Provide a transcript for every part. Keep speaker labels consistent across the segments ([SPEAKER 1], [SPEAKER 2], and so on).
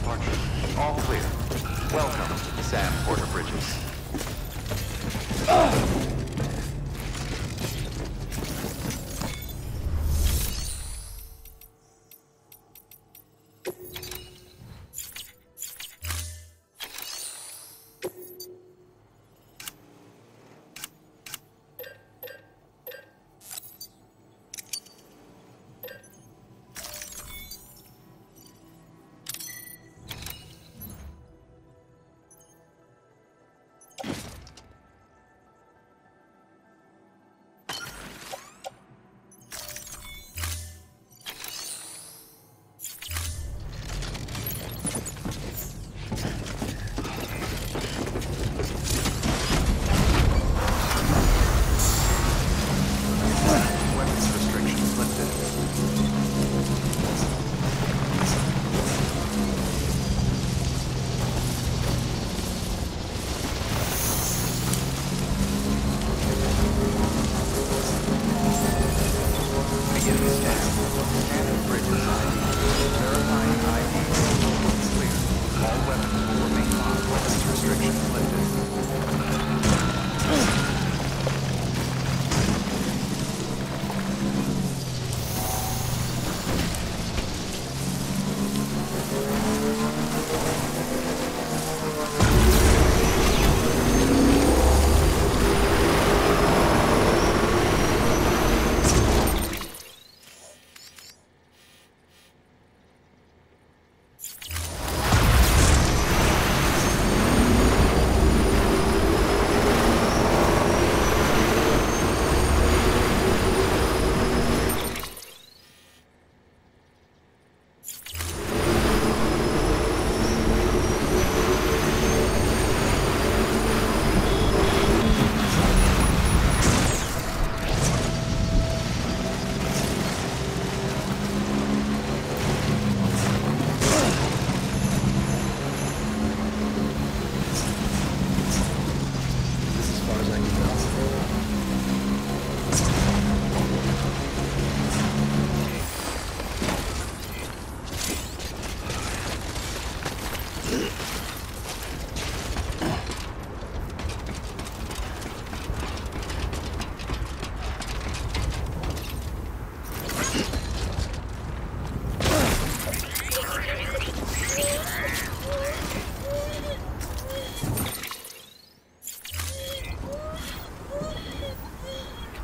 [SPEAKER 1] departure. All clear. Welcome, Sam Porter Bridges.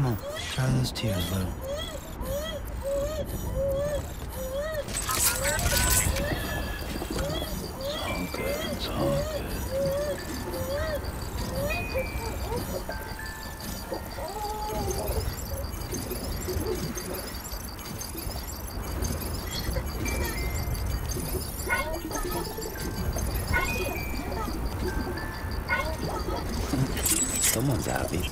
[SPEAKER 2] Come on, dry those tears, Lou. All good, it's all good. Someone's happy.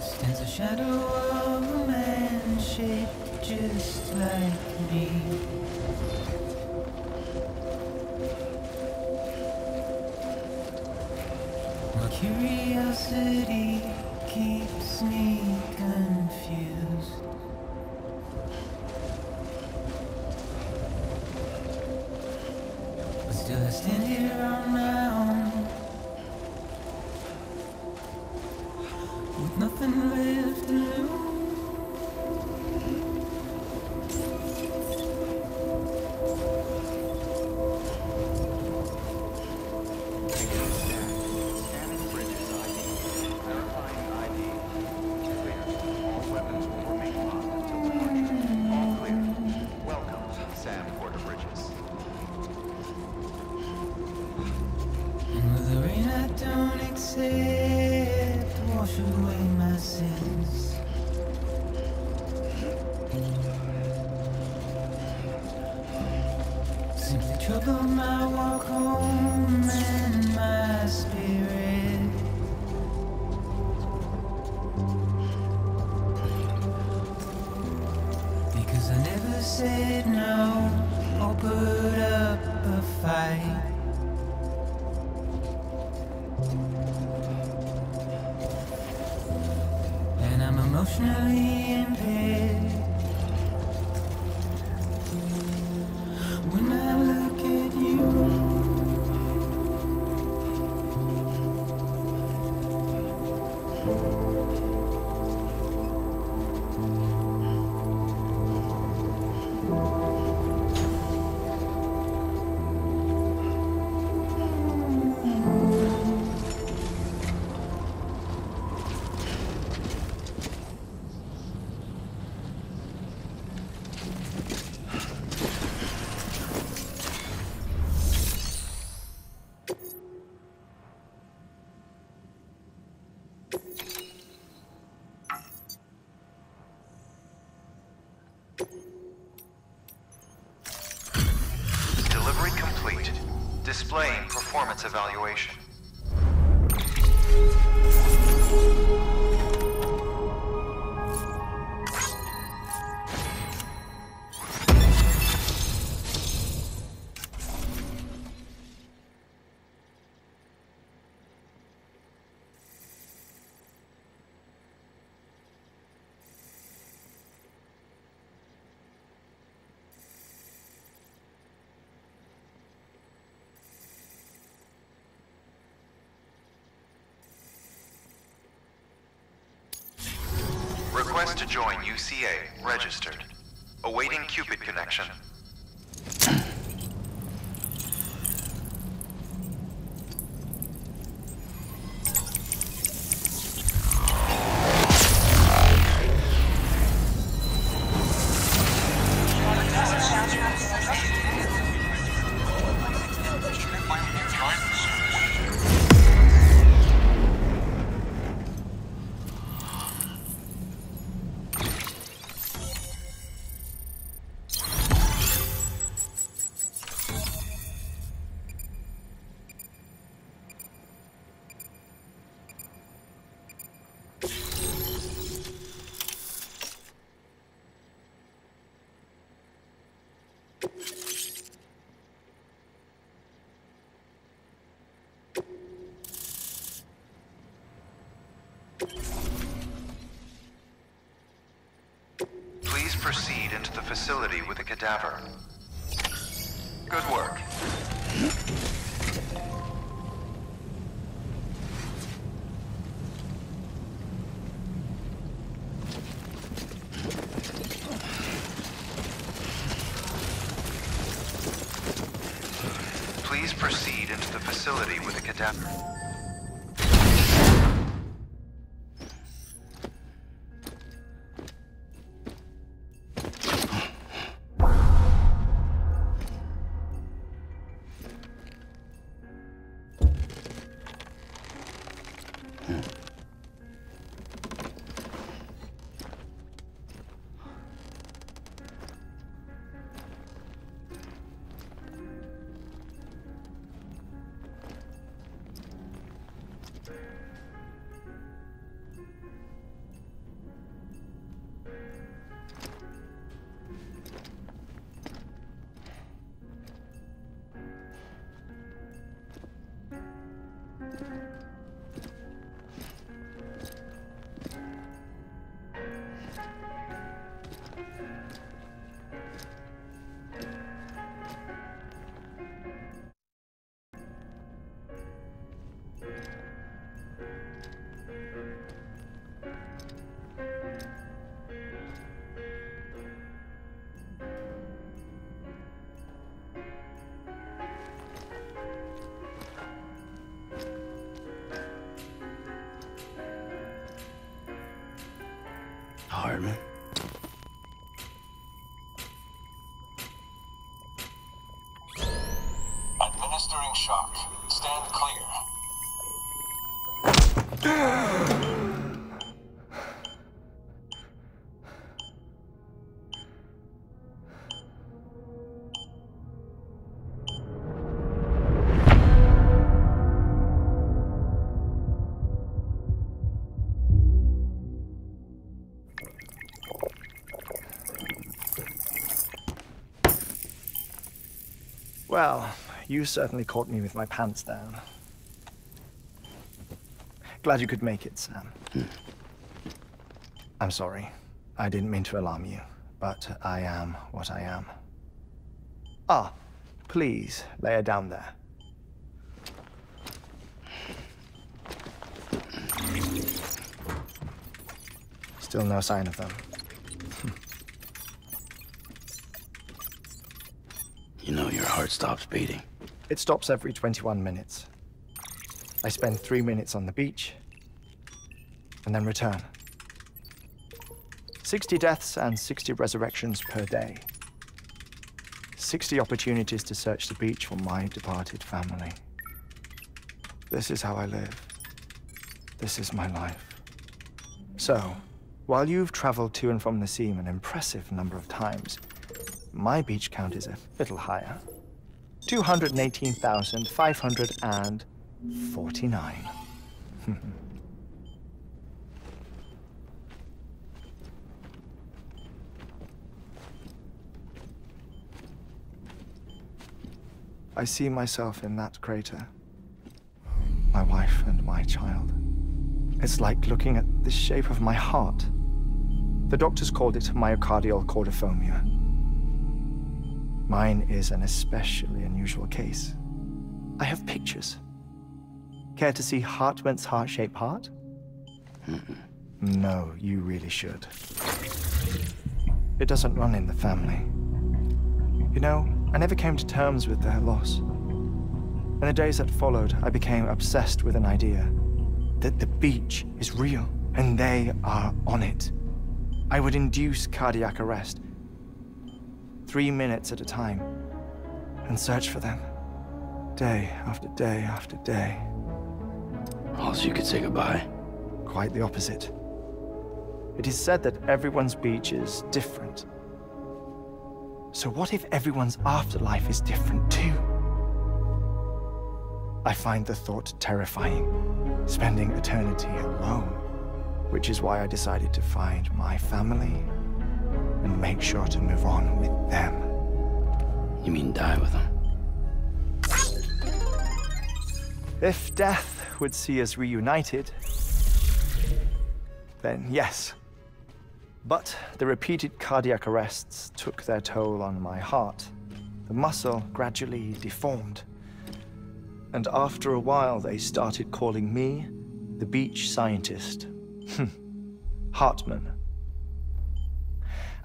[SPEAKER 2] Stands a shadow of a man shaped just like me. My curiosity keeps me confused. But still I stand here on my own, with nothing left to lose.
[SPEAKER 1] Scanning bridges ID. Verifying ID. Clear. All weapons will remain locked until departure. All clear. Welcome, Sam Porter Bridges.
[SPEAKER 2] And with the rain I don't accept, wash away my sins. Simply trouble my walk home and my spirit. Because I never said no or put up a fight. And I'm emotionally impaired. When I look at you,
[SPEAKER 1] Delivery complete. Displaying performance evaluation. Request to join UCA. Registered. Awaiting Cupid connection. Please proceed into the facility with the cadaver. Good work. Please proceed into the facility with the cadaver.
[SPEAKER 3] Hardman.
[SPEAKER 4] Administering shock. Stand clear.
[SPEAKER 5] Well, you certainly caught me with my pants down. Glad you could make it, Sam. I'm sorry. I didn't mean to alarm you, but I am what I am. Ah, please, lay her down there. Still no sign of them.
[SPEAKER 3] You know your heart stops beating.
[SPEAKER 5] It stops every 21 minutes. I spend 3 minutes on the beach, and then return. 60 deaths and 60 resurrections per day. 60 opportunities to search the beach for my departed family. This is how I live. This is my life. So, while you've traveled to and from the seam an impressive number of times, my beach count is a little higher. 218,549. I see myself in that crater. My wife and my child. It's like looking at the shape of my heart. The doctors called it myocardial cordiformia. Mine is an especially unusual case. I have pictures. Care to see Hartmann's heart-shaped heart? No, you really should. It doesn't run in the family. You know, I never came to terms with their loss. In the days that followed, I became obsessed with an idea that the beach is real, and they are on it. I would induce cardiac arrest, 3 minutes at a time, and search for them, day after day after day.
[SPEAKER 3] All so you could say goodbye.
[SPEAKER 5] Quite the opposite. It is said that everyone's beach is different. So what if everyone's afterlife is different too? I find the thought terrifying, spending eternity alone, which is why I decided to find my family and make sure to move on with them.
[SPEAKER 3] You mean die with them?
[SPEAKER 5] If death would see us reunited, then yes. But the repeated cardiac arrests took their toll on my heart. The muscle gradually deformed. And after a while, they started calling me the beach scientist. Hartman.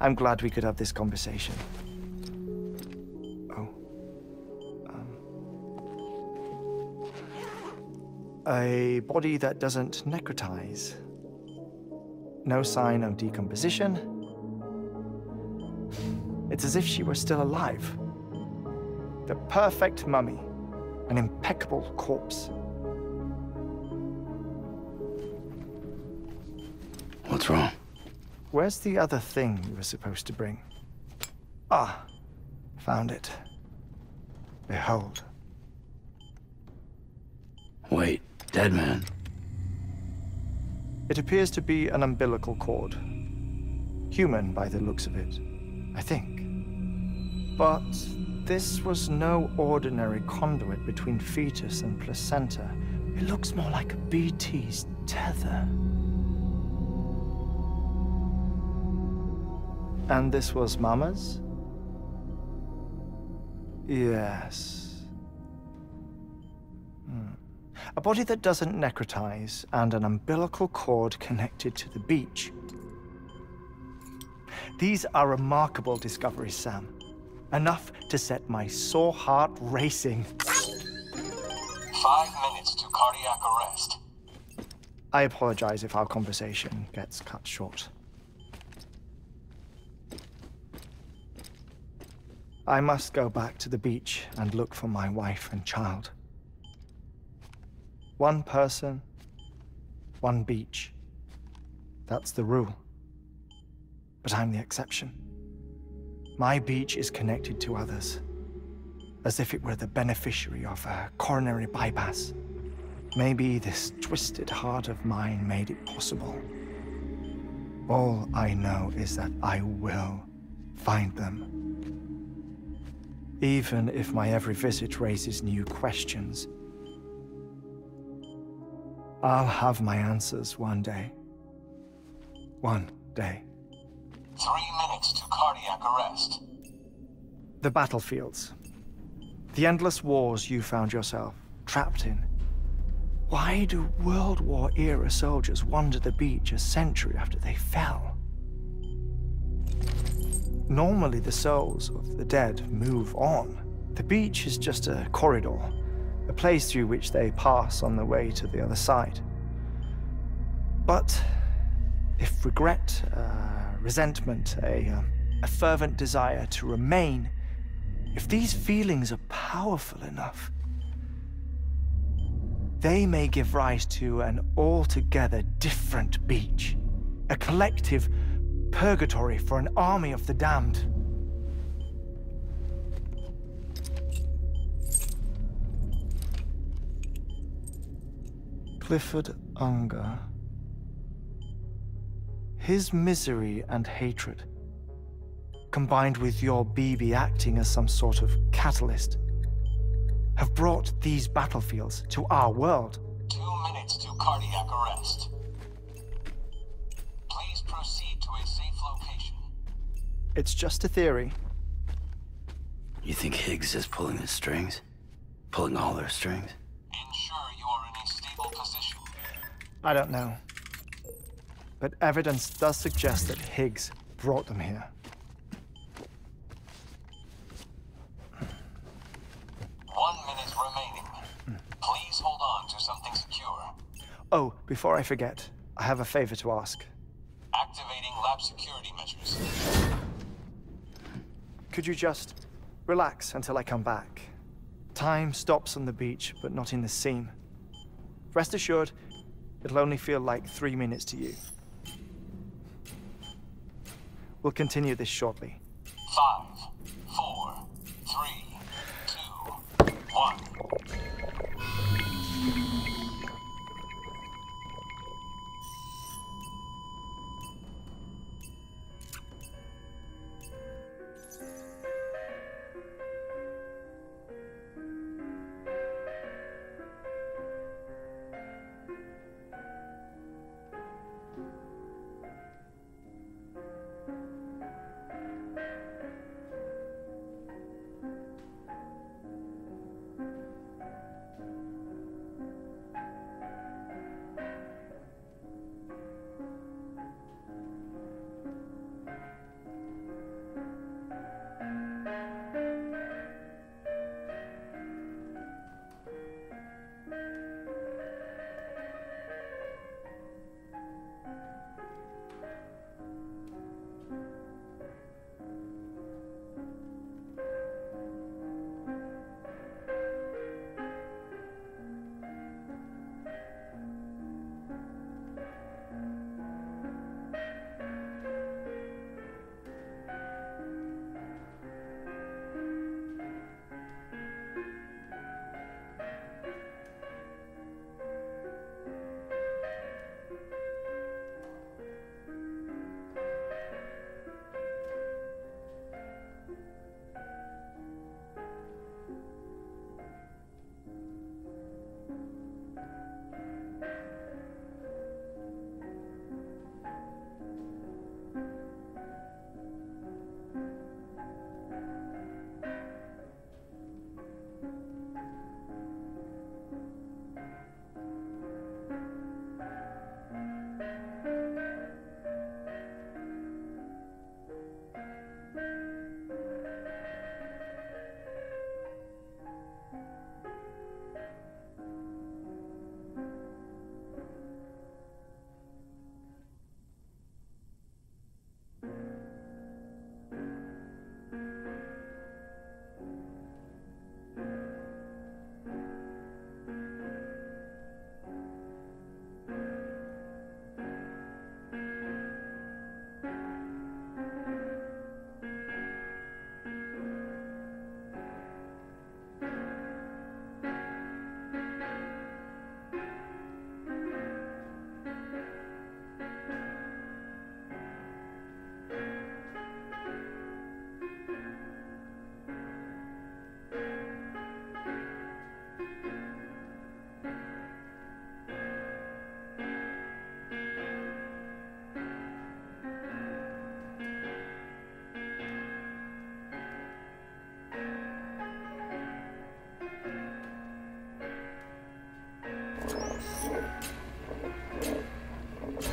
[SPEAKER 5] I'm glad we could have this conversation. Oh. A body that doesn't necrotize. No sign of decomposition. It's as if she were still alive. The perfect mummy. An impeccable corpse.
[SPEAKER 3] What's wrong?
[SPEAKER 5] Where's the other thing you were supposed to bring? Ah, found it. Behold.
[SPEAKER 3] Wait, dead man?
[SPEAKER 5] It appears to be an umbilical cord. Human by the looks of it, I think. But this was no ordinary conduit between fetus and placenta. It looks more like a BT's tether. And this was Mama's? Yes. A body that doesn't necrotize and an umbilical cord connected to the beach. These are remarkable discoveries, Sam. Enough to set my sore heart racing.
[SPEAKER 4] 5 minutes to cardiac arrest.
[SPEAKER 5] I apologize if our conversation gets cut short. I must go back to the beach and look for my wife and child. One person, one beach. That's the rule. But I'm the exception. My beach is connected to others, as if it were the beneficiary of a coronary bypass. Maybe this twisted heart of mine made it possible. All I know is that I will find them. Even if my every visit raises new questions, I'll have my answers one day. One day.
[SPEAKER 4] 3 minutes to cardiac arrest.
[SPEAKER 5] The battlefields. The endless wars you found yourself trapped in. Why do World War-era soldiers wander the beach a century after they fell? Normally, the souls of the dead move on. The beach is just a corridor, a place through which they pass on the way to the other side. But if regret, resentment, a fervent desire to remain, if these feelings are powerful enough, they may give rise to an altogether different beach, a collective purgatory for an army of the damned. Clifford Unger. His misery and hatred, combined with your BB acting as some sort of catalyst, have brought these battlefields to our world.
[SPEAKER 4] 2 minutes to cardiac arrest. Please proceed to a safe location.
[SPEAKER 5] It's just a theory.
[SPEAKER 3] You think Higgs is pulling the strings? Pulling all their strings?
[SPEAKER 4] Ensure you are in a stable position.
[SPEAKER 5] I don't know. But evidence does suggest that Higgs brought them here.
[SPEAKER 4] 1 minute remaining. Please hold on to something secure.
[SPEAKER 5] Oh, before I forget, I have a favor to ask.
[SPEAKER 4] Activating lab security measures.
[SPEAKER 5] Could you just relax until I come back? Time stops on the beach, but not in the scene. Rest assured, it'll only feel like 3 minutes to you. We'll continue this shortly.
[SPEAKER 4] 5, 4, 3, 2, 1.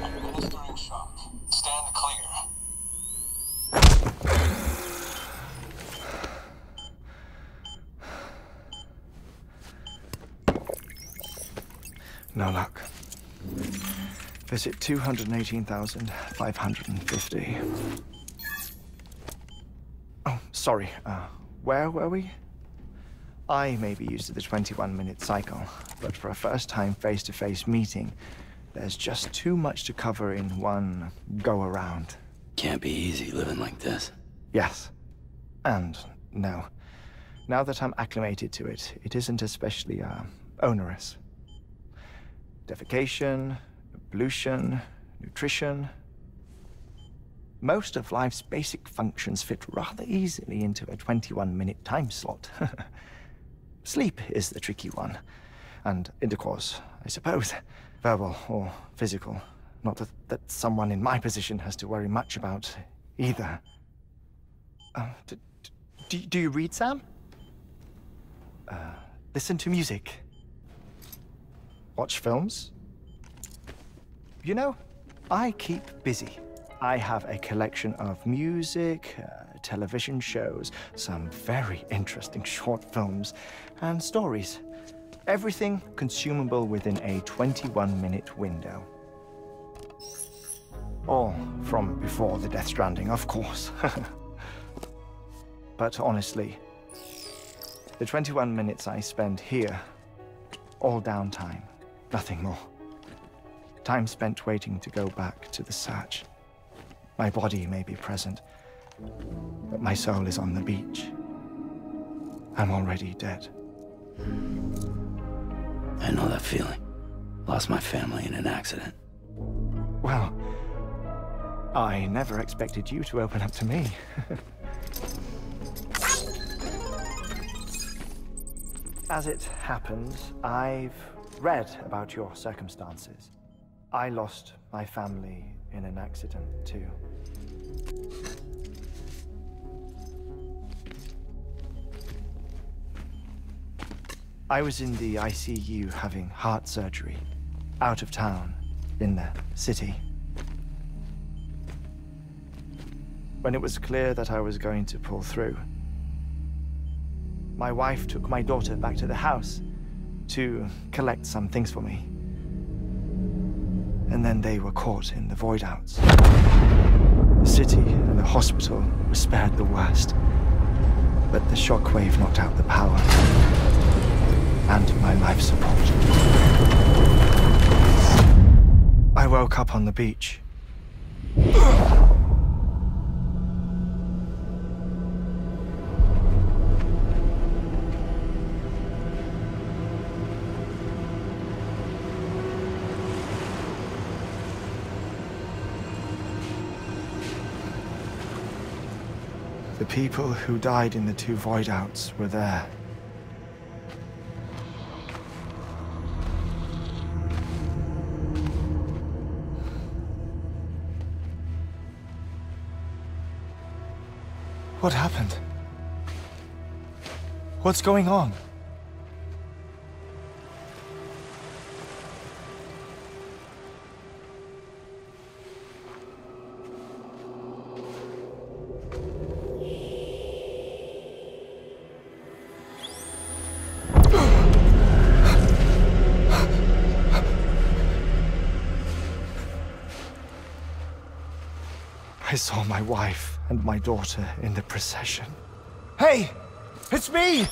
[SPEAKER 4] Administering shock. Stand clear.
[SPEAKER 5] No luck. Visit 218,550. Oh, sorry. Where were we? I may be used to the 21-minute cycle, but for a first-time face-to-face meeting, there's just too much to cover in one go-around.
[SPEAKER 3] Can't be easy living like this.
[SPEAKER 5] Yes. And no. Now that I'm acclimated to it, it isn't especially, onerous. Defecation, pollution, nutrition. Most of life's basic functions fit rather easily into a 21-minute time slot. Sleep is the tricky one. And intercourse, I suppose. Verbal or physical. Not that someone in my position has to worry much about either. Do you read, Sam? Listen to music. Watch films? You know, I keep busy. I have a collection of music, television shows, some very interesting short films, and stories. Everything consumable within a 21-minute window. All from before the Death Stranding, of course. But honestly, the 21 minutes I spend here, all downtime. Nothing more. Time spent waiting to go back to the search. My body may be present, but my soul is on the beach. I'm already dead.
[SPEAKER 3] I know that feeling. Lost my family in an accident.
[SPEAKER 5] Well, I never expected you to open up to me. As it happens, I've read about your circumstances. I lost my family in an accident, too. I was in the ICU having heart surgery, out of town, in the city. When it was clear that I was going to pull through, my wife took my daughter back to the house to collect some things for me. And then they were caught in the void outs. The city and the hospital were spared the worst, but the shockwave knocked out the power and my life support. I woke up on the beach. The people who died in the two void outs were there. What happened? What's going on? I saw my wife and my daughter in the procession. Hey! It's me!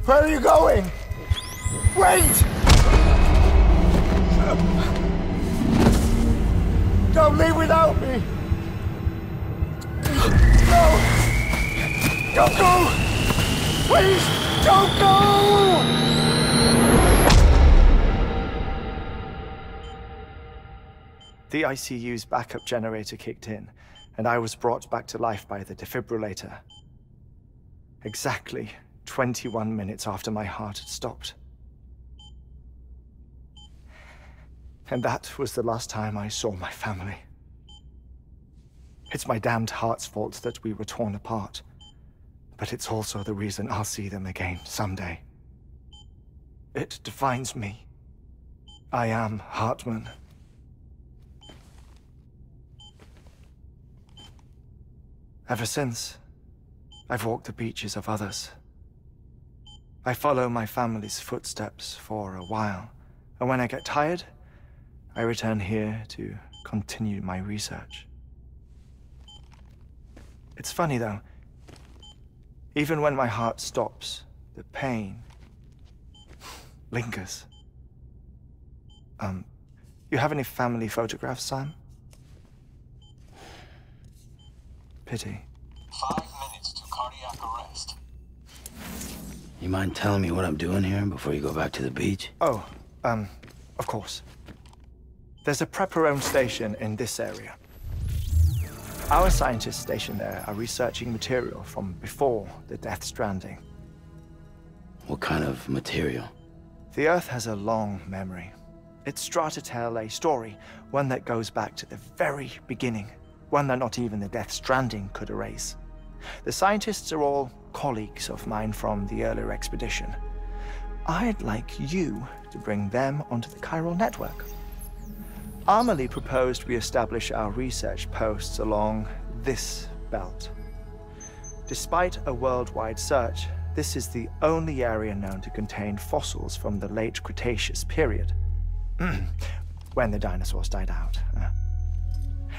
[SPEAKER 5] Where are you going? Wait! Don't leave without me! No! Don't go! Please, don't go! The ICU's backup generator kicked in, and I was brought back to life by the defibrillator. Exactly 21 minutes after my heart had stopped. And that was the last time I saw my family. It's my damned heart's fault that we were torn apart. but it's also the reason I'll see them again someday. It defines me. I am Hartman. Ever since, I've walked the beaches of others. I follow my family's footsteps for a while, and when I get tired, I return here to continue my research. It's funny though, even when my heart stops, the pain lingers. You have any family photographs, Sam? Pity.
[SPEAKER 4] 5 minutes to cardiac arrest.
[SPEAKER 3] You mind telling me what I'm doing here before you go back to the beach?
[SPEAKER 5] Oh, of course. There's a prepper-owned station in this area. Our scientists stationed there are researching material from before the Death Stranding.
[SPEAKER 3] What kind of material?
[SPEAKER 5] The Earth has a long memory. It's trying to tell a story, one that goes back to the very beginning, one that not even the Death Stranding could erase. The scientists are all colleagues of mine from the earlier expedition. I'd like you to bring them onto the chiral network. Amelie proposed we establish our research posts along this belt. Despite a worldwide search, this is the only area known to contain fossils from the late Cretaceous period, when the dinosaurs died out.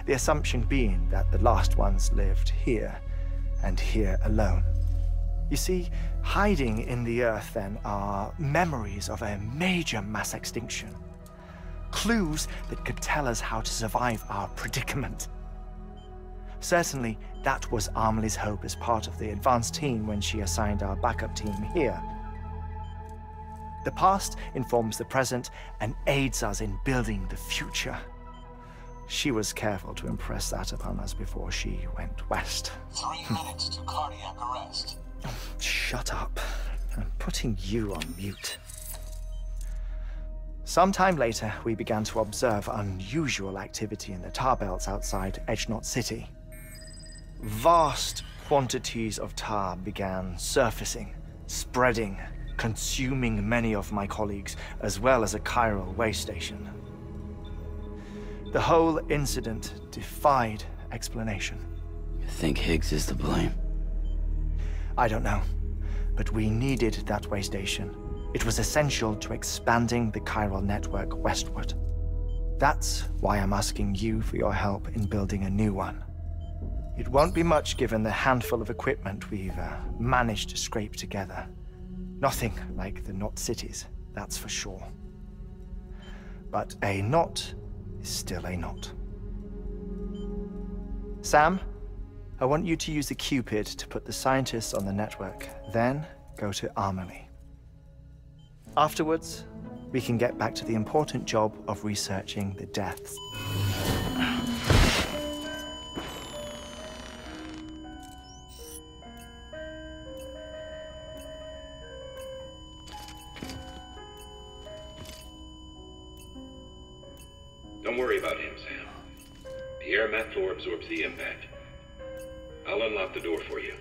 [SPEAKER 5] The assumption being that the last ones lived here, and here alone. You see, hiding in the Earth then are memories of a major mass extinction. Clues that could tell us how to survive our predicament. Certainly, that was Amelie's hope as part of the advanced team when she assigned our backup team here. The past informs the present and aids us in building the future. She was careful to impress that upon us before she went west.
[SPEAKER 4] 3 minutes to cardiac arrest.
[SPEAKER 5] Shut up. I'm putting you on mute. Sometime later, we began to observe unusual activity in the tar belts outside Edgenot City. Vast quantities of tar began surfacing, spreading, consuming many of my colleagues, as well as a chiral way station. The whole incident defied explanation.
[SPEAKER 3] You think Higgs is to blame?
[SPEAKER 5] I don't know, but we needed that way station. It was essential to expanding the chiral network westward. That's why I'm asking you for your help in building a new one. It won't be much given the handful of equipment we've managed to scrape together. Nothing like the knot cities, that's for sure. But a knot is still a knot. Sam, I want you to use the Cupid to put the scientists on the network, then go to Amelie. Afterwards, we can get back to the important job of researching the deaths.
[SPEAKER 6] Don't worry about him, Sam. The air mat floor absorbs the impact. I'll unlock the door for you.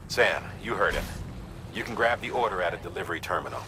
[SPEAKER 7] Sam, you heard him. You can grab the order at a delivery terminal.